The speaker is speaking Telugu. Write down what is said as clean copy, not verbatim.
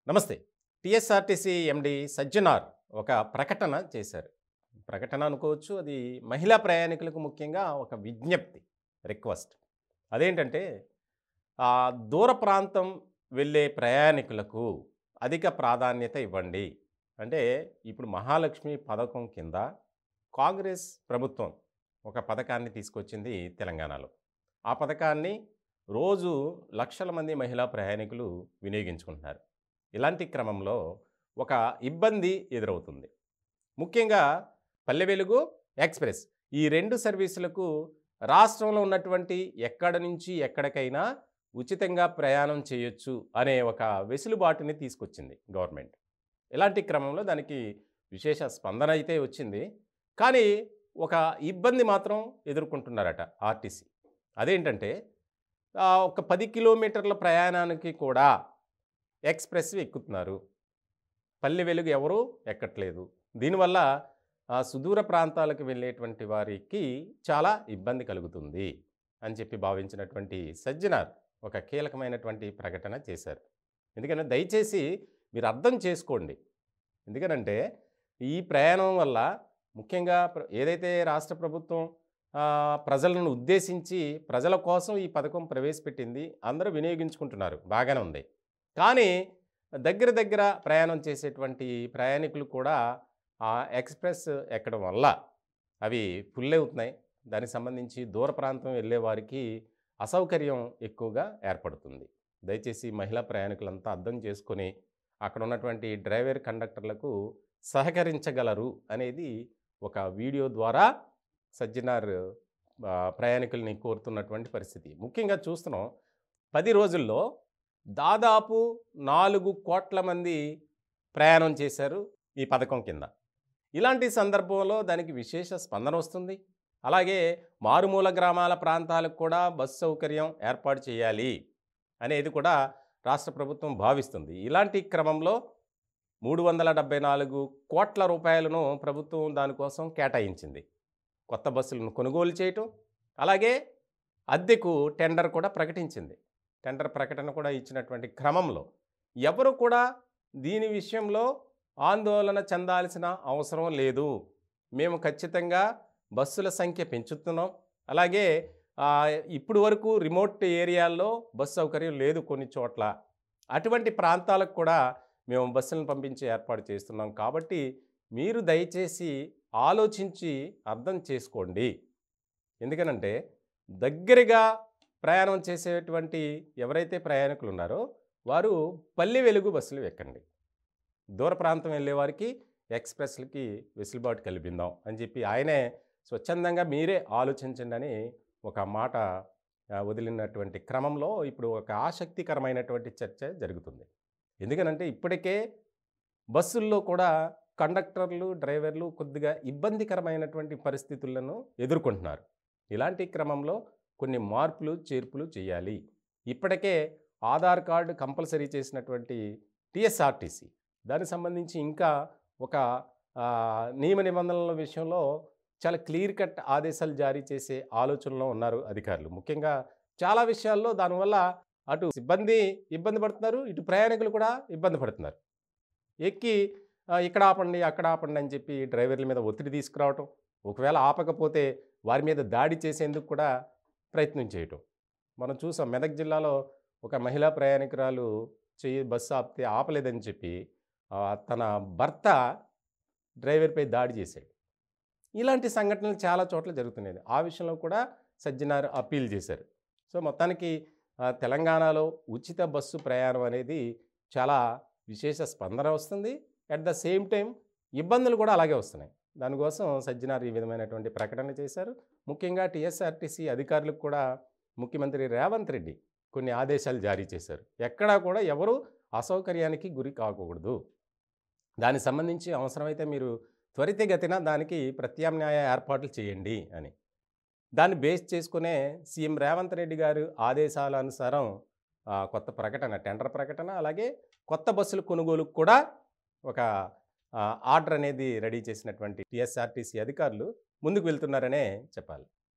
నమస్తే. టీఎస్ఆర్టీసీ ఎండీ సజ్జనార్ ఒక ప్రకటన చేశారు. ప్రకటన అనుకోవచ్చు. అది మహిళా ప్రయాణికులకు ముఖ్యంగా ఒక విజ్ఞప్తి, రిక్వెస్ట్. అదేంటంటే దూర ప్రాంతం వెళ్ళే ప్రయాణికులకు అధిక ప్రాధాన్యత ఇవ్వండి. అంటే ఇప్పుడు మహాలక్ష్మి పథకం కింద కాంగ్రెస్ ప్రభుత్వం ఒక పథకాన్ని తీసుకొచ్చింది తెలంగాణలో. ఆ పథకాన్ని రోజు లక్షల మంది మహిళా ప్రయాణికులు వినియోగించుకుంటున్నారు. ఇలాంటి క్రమంలో ఒక ఇబ్బంది ఎదురవుతుంది. ముఖ్యంగా పల్లె వెలుగు, ఎక్స్‌ప్రెస్ ఈ 2 సర్వీసులకు రాష్ట్రంలో ఉన్నటువంటి ఎక్కడి నుంచి ఎక్కడికైనా ఉచితంగా ప్రయాణం చేయొచ్చు అనే ఒక వెసులుబాటుని తీసుకొచ్చింది గవర్నమెంట్. ఇలాంటి క్రమంలో దానికి విశేష స్పందన అయితే వచ్చింది. కానీ ఒక ఇబ్బంది మాత్రం ఎదుర్కొంటున్నారట ఆర్టీసీ. అదేంటంటే ఒక 10 కిలోమీటర్ల ప్రయాణానికి కూడా ఎక్స్‌ప్రెస్ ఎక్కుతున్నారు. పల్లె వెలుగు ఎవరు ఎక్కట్లేదు. దీనివల్ల సుదూర ప్రాంతాలకు వెళ్ళేటువంటి వారికి చాలా ఇబ్బంది కలుగుతుంది అని చెప్పి భావించినటువంటి సజ్జనార్ ఒక కీలకమైనటువంటి ప్రకటన చేశారు. ఎందుకంటే దయచేసి మీరు అర్థం చేసుకోండి. ఎందుకనంటే ఈ ప్రయాణం వల్ల ముఖ్యంగా ఏదైతే రాష్ట్ర ప్రభుత్వం ప్రజలను ఉద్దేశించి ప్రజల కోసం ఈ పథకం ప్రవేశపెట్టింది. అందరూ వినియోగించుకుంటున్నారు. బాగానే ఉంది. కానీ దగ్గర దగ్గర ప్రయాణం చేసేటువంటి ప్రయాణికులు కూడా ఎక్స్‌ప్రెస్ ఎక్కడం వల్ల అవి ఫుల్ అవుతున్నాయి. దానికి సంబంధించి దూర ప్రాంతం వెళ్ళే వారికి అసౌకర్యం ఎక్కువగా ఏర్పడుతుంది. దయచేసి మహిళా ప్రయాణికులంతా అర్థం చేసుకొని అక్కడ ఉన్నటువంటి డ్రైవర్ కండక్టర్లకు సహకరించగలరు అనేది ఒక వీడియో ద్వారా సజ్జనార్ ప్రయాణికుల్ని కోరుతున్నటువంటి పరిస్థితి. ముఖ్యంగా చూస్తున్నాం 10 రోజుల్లో దాదాపు 4 కోట్ల మంది ప్రయాణం చేశారు ఈ పథకం కింద. ఇలాంటి సందర్భంలో దానికి విశేష స్పందన వస్తుంది. అలాగే మారుమూల గ్రామాల ప్రాంతాలకు కూడా బస్సు సౌకర్యం ఏర్పాటు చేయాలి అనేది కూడా రాష్ట్ర ప్రభుత్వం భావిస్తుంది. ఇలాంటి క్రమంలో 374 కోట్ల రూపాయలను ప్రభుత్వం దానికోసం కేటాయించింది. కొత్త బస్సులను కొనుగోలు చేయటం, అలాగే అద్దెకు టెండర్ కూడా ప్రకటించింది. టెండర్ ప్రకటన కూడా ఇచ్చినటువంటి క్రమంలో ఎవరు కూడా దీని విషయంలో ఆందోళన చెందాల్సిన అవసరం లేదు. మేము ఖచ్చితంగా బస్సుల సంఖ్య పెంచుతున్నాం. అలాగే ఇప్పుడు వరకు రిమోట్ ఏరియాల్లో బస్సు సౌకర్యం లేదు కొన్ని చోట్ల. అటువంటి ప్రాంతాలకు కూడా మేము బస్సులను పంపించి ఏర్పాటు చేస్తున్నాం. కాబట్టి మీరు దయచేసి ఆలోచించి అర్థం చేసుకోండి. ఎందుకనంటే దగ్గరగా ప్రయాణం చేసేటువంటి ఎవరైతే ప్రయాణికులు ఉన్నారో వారు పల్లె వెలుగు బస్సులు ఎక్కండి. దూర ప్రాంతం వెళ్ళే వారికి ఎక్స్‌ప్రెస్‌లకి వెసులుబాటు కల్పిద్దాం అని చెప్పి ఆయనే స్వచ్ఛందంగా మీరే ఆలోచించండి అని ఒక మాట వదిలినటువంటి క్రమంలో ఇప్పుడు ఒక ఆసక్తికరమైనటువంటి చర్చ జరుగుతుంది. ఎందుకనంటే ఇప్పటికే బస్సుల్లో కూడా కండక్టర్లు, డ్రైవర్లు కొద్దిగా ఇబ్బందికరమైనటువంటి పరిస్థితులను ఎదుర్కొంటున్నారు. ఇలాంటి క్రమంలో కొన్ని మార్పులు, చేర్పులు చేయాలి. ఇప్పటికే ఆధార్ కార్డు కంపల్సరీ చేసినటువంటి టీఎస్ఆర్టీసీ దానికి సంబంధించి ఇంకా ఒక నియమ నిబంధనల విషయంలో చాలా క్లియర్ కట్ ఆదేశాలు జారీ చేసే ఆలోచనలో ఉన్నారు అధికారులు. ముఖ్యంగా చాలా విషయాల్లో దానివల్ల అటు సిబ్బంది ఇబ్బంది పడుతున్నారు, ఇటు ప్రయాణికులు కూడా ఇబ్బంది పడుతున్నారు. ఎక్కి ఇక్కడ ఆపండి, అక్కడ ఆపండి అని చెప్పి డ్రైవర్ల మీద ఒత్తిడి తీసుకురావటం, ఒకవేళ ఆపకపోతే వారి మీద దాడి చేసేందుకు కూడా ప్రయత్నం చేయటం. మనం చూసాం మెదక్ జిల్లాలో ఒక మహిళా ప్రయాణికురాలు బస్సు ఆపితే ఆపలేదని చెప్పి తన భర్త డ్రైవర్పై దాడి చేశాడు. ఇలాంటి సంఘటనలు చాలా చోట్ల జరుగుతున్నాయి. ఆ విషయంలో కూడా సజ్జనార్ అప్పీల్ చేశారు. సో మొత్తానికి తెలంగాణలో ఉచిత బస్సు ప్రయాణం అనేది చాలా విశేష స్పందన వస్తుంది. అట్ ద సేమ్ టైం ఇబ్బందులు కూడా అలాగే వస్తున్నాయి. దానికోసం సజ్జనార్ ఈ విధమైనటువంటి ప్రకటన చేశారు. ముఖ్యంగా టీఎస్ఆర్టీసీ అధికారులకు కూడా ముఖ్యమంత్రి రేవంత్ రెడ్డి కొన్ని ఆదేశాలు జారీ చేశారు. ఎక్కడా కూడా ఎవరు అసౌకర్యానికి గురి కాకూడదు. దానికి సంబంధించి అవసరమైతే మీరు త్వరితగతిన దానికి ప్రత్యామ్నాయ ఏర్పాట్లు చేయండి అని. దాన్ని బేస్ చేసుకునే సీఎం రేవంత్ రెడ్డి గారు ఆదేశాల అనుసారం కొత్త ప్రకటన, టెండర్ ప్రకటన, అలాగే కొత్త బస్సుల కొనుగోలుకు కూడా ఒక ఆర్డర్ అనేది రెడీ చేసినటువంటి టీఎస్ఆర్టీసీ అధికారులు ముందుకు వెళ్తున్నారనే చెప్పాలి.